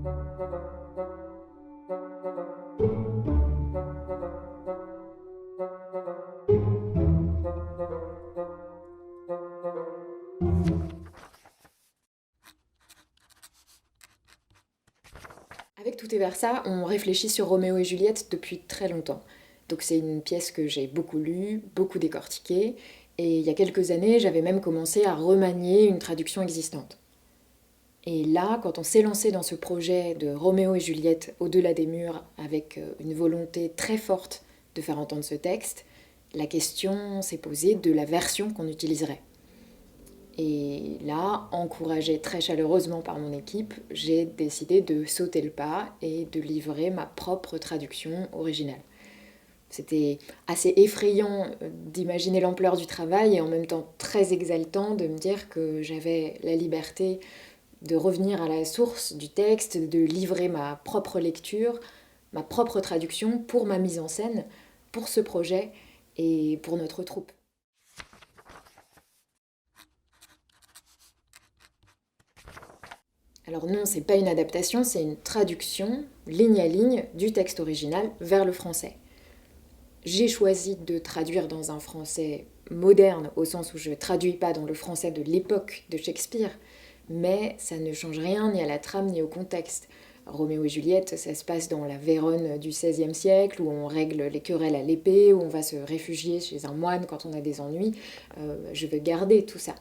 Avec Tout est Versa, on réfléchit sur Roméo et Juliette depuis très longtemps. Donc c'est une pièce que j'ai beaucoup lue, beaucoup décortiquée, et il y a quelques années, j'avais même commencé à remanier une traduction existante. Et là, quand on s'est lancé dans ce projet de Roméo et Juliette au-delà des murs, avec une volonté très forte de faire entendre ce texte, la question s'est posée de la version qu'on utiliserait. Et là, encouragée très chaleureusement par mon équipe, j'ai décidé de sauter le pas et de livrer ma propre traduction originale. C'était assez effrayant d'imaginer l'ampleur du travail et en même temps très exaltant de me dire que j'avais la liberté de revenir à la source du texte, de livrer ma propre lecture, ma propre traduction pour ma mise en scène, pour ce projet et pour notre troupe. Alors non, c'est pas une adaptation, c'est une traduction, ligne à ligne, du texte original vers le français. J'ai choisi de traduire dans un français moderne, au sens où je ne traduis pas dans le français de l'époque de Shakespeare, mais ça ne change rien ni à la trame ni au contexte. Roméo et Juliette, ça se passe dans la Vérone du XVIe siècle, où on règle les querelles à l'épée, où on va se réfugier chez un moine quand on a des ennuis. Je veux garder tout ça.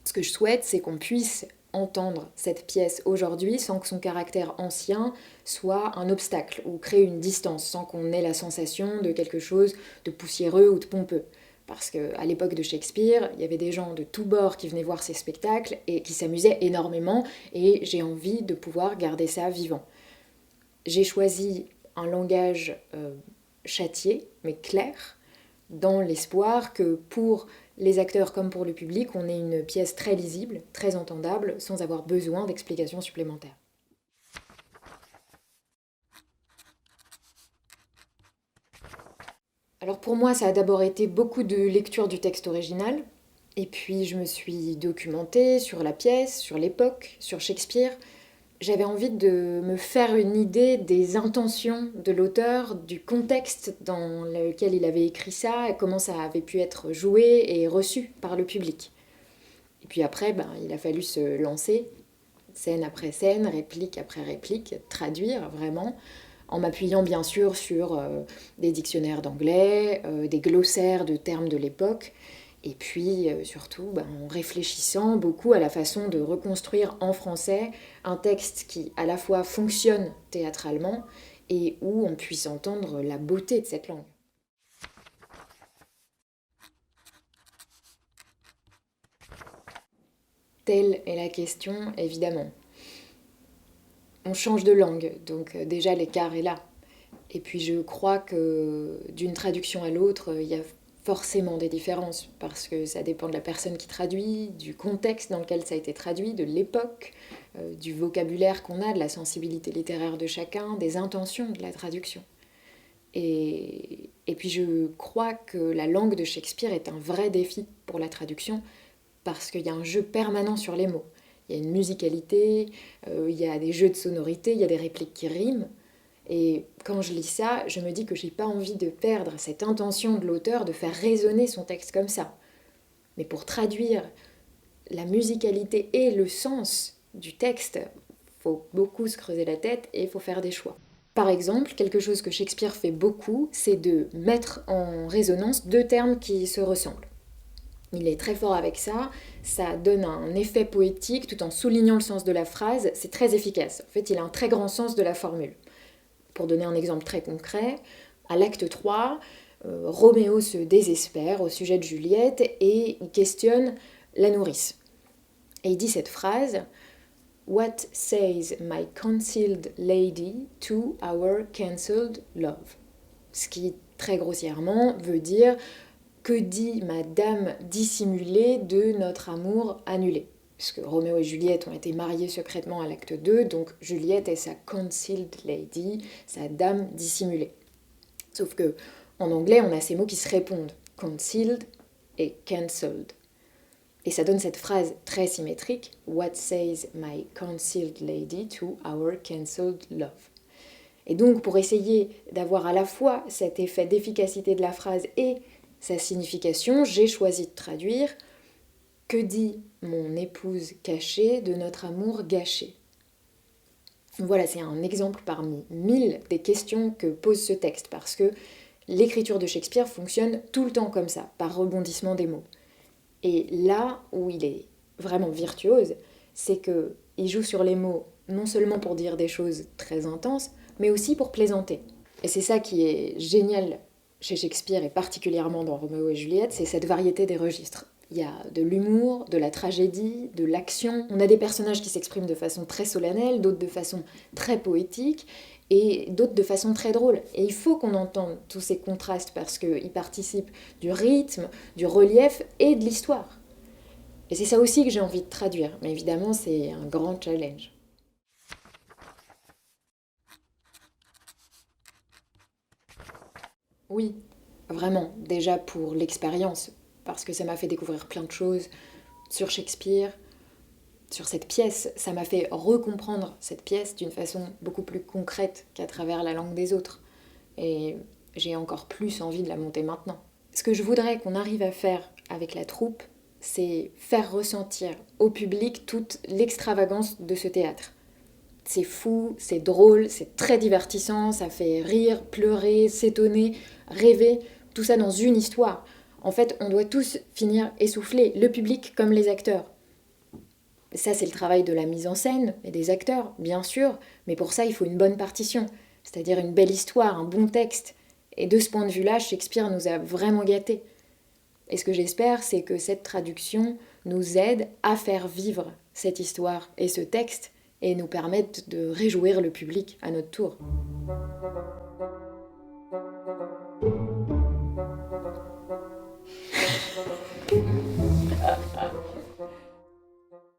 Ce que je souhaite, c'est qu'on puisse entendre cette pièce aujourd'hui sans que son caractère ancien soit un obstacle ou crée une distance, sans qu'on ait la sensation de quelque chose de poussiéreux ou de pompeux. Parce qu'à l'époque de Shakespeare, il y avait des gens de tous bords qui venaient voir ces spectacles et qui s'amusaient énormément, et j'ai envie de pouvoir garder ça vivant. J'ai choisi un langage châtié, mais clair, dans l'espoir que pour les acteurs comme pour le public, on ait une pièce très lisible, très entendable, sans avoir besoin d'explications supplémentaires. Alors pour moi, ça a d'abord été beaucoup de lecture du texte original, et puis je me suis documentée sur la pièce, sur l'époque, sur Shakespeare. J'avais envie de me faire une idée des intentions de l'auteur, du contexte dans lequel il avait écrit ça, et comment ça avait pu être joué et reçu par le public. Et puis après, il a fallu se lancer, scène après scène, réplique après réplique, traduire vraiment, en m'appuyant bien sûr sur des dictionnaires d'anglais, des glossaires de termes de l'époque, et puis surtout en réfléchissant beaucoup à la façon de reconstruire en français un texte qui à la fois fonctionne théâtralement et où on puisse entendre la beauté de cette langue. Telle est la question, évidemment. On change de langue, donc déjà l'écart est là. Et puis je crois que d'une traduction à l'autre, il y a forcément des différences, parce que ça dépend de la personne qui traduit, du contexte dans lequel ça a été traduit, de l'époque, du vocabulaire qu'on a, de la sensibilité littéraire de chacun, des intentions de la traduction. Et puis je crois que la langue de Shakespeare est un vrai défi pour la traduction, parce qu'il y a un jeu permanent sur les mots. Il y a une musicalité, il y a des jeux de sonorité, il y a des répliques qui riment. Et quand je lis ça, je me dis que j'ai pas envie de perdre cette intention de l'auteur de faire résonner son texte comme ça. Mais pour traduire la musicalité et le sens du texte, faut beaucoup se creuser la tête et il faut faire des choix. Par exemple, quelque chose que Shakespeare fait beaucoup, c'est de mettre en résonance deux termes qui se ressemblent. Il est très fort avec ça, ça donne un effet poétique tout en soulignant le sens de la phrase, c'est très efficace. En fait, il a un très grand sens de la formule. Pour donner un exemple très concret, à l'acte 3, Roméo se désespère au sujet de Juliette et il questionne la nourrice. Et il dit cette phrase: What says my concealed lady to our cancelled love? Ce qui, très grossièrement, veut dire: que dit ma dame dissimulée de notre amour annulé? Puisque Roméo et Juliette ont été mariés secrètement à l'acte 2, donc Juliette est sa concealed lady, sa dame dissimulée. Sauf que en anglais, on a ces mots qui se répondent, concealed et cancelled. Et ça donne cette phrase très symétrique, What says my concealed lady to our cancelled love? Et donc pour essayer d'avoir à la fois cet effet d'efficacité de la phrase et sa signification, j'ai choisi de traduire Que dit mon épouse cachée de notre amour gâché? Voilà, c'est un exemple parmi 1000 des questions que pose ce texte, parce que l'écriture de Shakespeare fonctionne tout le temps comme ça, par rebondissement des mots. Et là où il est vraiment virtuose, c'est que il joue sur les mots non seulement pour dire des choses très intenses, mais aussi pour plaisanter. Et c'est ça qui est génial chez Shakespeare, et particulièrement dans Roméo et Juliette, c'est cette variété des registres. Il y a de l'humour, de la tragédie, de l'action. On a des personnages qui s'expriment de façon très solennelle, d'autres de façon très poétique, et d'autres de façon très drôle. Et il faut qu'on entende tous ces contrastes parce qu'ils participent du rythme, du relief et de l'histoire. Et c'est ça aussi que j'ai envie de traduire, mais évidemment c'est un grand challenge. Oui, vraiment, déjà pour l'expérience, parce que ça m'a fait découvrir plein de choses sur Shakespeare, sur cette pièce, ça m'a fait recomprendre cette pièce d'une façon beaucoup plus concrète qu'à travers la langue des autres. Et j'ai encore plus envie de la monter maintenant. Ce que je voudrais qu'on arrive à faire avec la troupe, c'est faire ressentir au public toute l'extravagance de ce théâtre. C'est fou, c'est drôle, c'est très divertissant, ça fait rire, pleurer, s'étonner, rêver, tout ça dans une histoire. En fait, on doit tous finir essoufflés, le public comme les acteurs. Ça, c'est le travail de la mise en scène et des acteurs, bien sûr, mais pour ça, il faut une bonne partition, c'est-à-dire une belle histoire, un bon texte. Et de ce point de vue-là, Shakespeare nous a vraiment gâtés. Et ce que j'espère, c'est que cette traduction nous aide à faire vivre cette histoire et ce texte et nous permette de réjouir le public à notre tour.